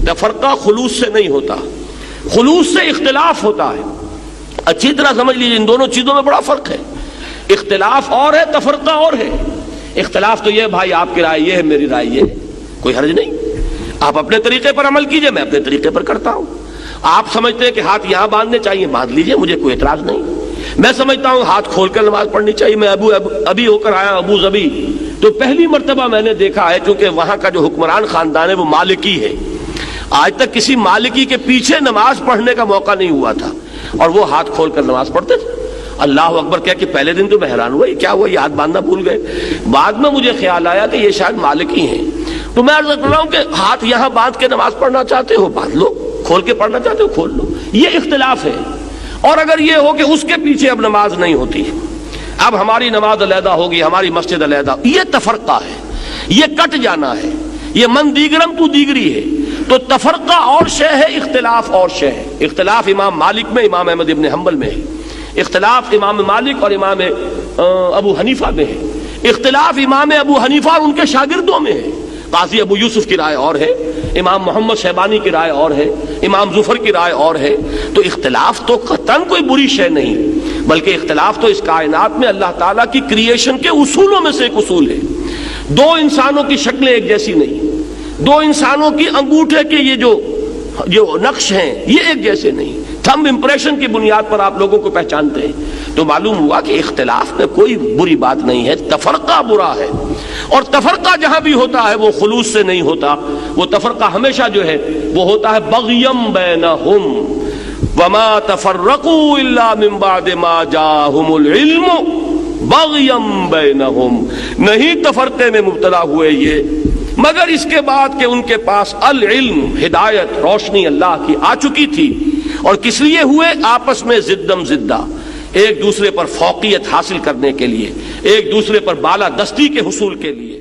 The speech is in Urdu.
تفرقہ خلوص سے نہیں ہوتا، خلوص سے اختلاف ہوتا ہے۔ اچھی طرح سمجھ لیجیے، ان دونوں چیزوں میں بڑا فرق ہے۔ اختلاف اور ہے، تفرقہ اور ہے۔ اختلاف تو یہ بھائی آپ کی رائے یہ ہے، میری رائے یہ ہے، کوئی حرج نہیں، آپ اپنے طریقے پر عمل کیجئے، میں اپنے طریقے پر کرتا ہوں۔ آپ سمجھتے ہیں کہ ہاتھ یہاں باندھنے چاہیے، باندھ لیجئے، مجھے کوئی اعتراض نہیں۔ میں سمجھتا ہوں ہاتھ کھول کر نماز پڑھنی چاہیے۔ میں ابھی ہو کر آیا ابو ظبی، تو پہلی مرتبہ میں نے دیکھا ہے، کیونکہ وہاں کا جو حکمران خاندان ہے وہ مالکی ہے، آج تک کسی مالکی کے پیچھے نماز پڑھنے کا موقع نہیں ہوا تھا، اور وہ ہاتھ کھول کر نماز پڑھتے تھے۔ اللہ اکبر کہہ کہ پہلے دن تو میں حیران ہوا، یہ کیا ہوا، یہ ہاتھ باندھنا بھول گئے۔ بعد میں مجھے خیال آیا کہ یہ شاید مالکی ہیں، تو میں عرض کر رہا ہوں کہ ہاتھ یہاں باندھ کے نماز پڑھنا چاہتے ہو باندھ لو، کھول کے پڑھنا چاہتے ہو کھول لو، یہ اختلاف ہے۔ اور اگر یہ ہو کہ اس کے پیچھے اب نماز نہیں ہوتی، اب ہماری نماز علیحدہ ہوگی، ہماری مسجد علیحدہ، یہ تفرقہ ہے، یہ کٹ جانا ہے، یہ من دیگرم تو دیگری ہے۔ تو تفرقہ اور شے ہے، اختلاف اور شے ہے۔ اختلاف امام مالک میں، امام احمد ابن حنبل میں ہے، اختلاف امام مالک اور امام ابو حنیفہ میں ہے، اختلاف امام ابو حنیفہ اور ان کے شاگردوں میں ہے۔ قاضی ابو یوسف کی رائے اور ہے، امام محمد شیبانی کی رائے اور ہے، امام ظفر کی رائے اور ہے۔ تو اختلاف تو قطعاً کوئی بری شے نہیں، بلکہ اختلاف تو اس کائنات میں اللہ تعالیٰ کی کریشن کے اصولوں میں سے ایک اصول ہے۔ دو انسانوں کی شکلیں ایک جیسی نہیں، دو انسانوں کی انگوٹھے کے یہ جو نقش ہیں یہ ایک جیسے نہیں، تھمب امپریشن کی بنیاد پر آپ لوگوں کو پہچانتے ہیں۔ تو معلوم ہوا کہ اختلاف میں کوئی بری بات نہیں ہے، تفرقہ برا ہے، اور تفرقہ جہاں بھی ہوتا ہے وہ خلوص سے نہیں ہوتا، وہ تفرقہ ہمیشہ جو ہے وہ ہوتا ہے بغیم بینہم وما تفرقوا الا من بعد ما جاءہم العلم بغیم بینہم، نہیں تفرقے میں مبتلا ہوئے یہ مگر اس کے بعد کہ ان کے پاس العلم، ہدایت، روشنی اللہ کی آ چکی تھی۔ اور کس لیے ہوئے؟ آپس میں زدم زدہ، ایک دوسرے پر فوقیت حاصل کرنے کے لیے، ایک دوسرے پر بالادستی کے حصول کے لیے۔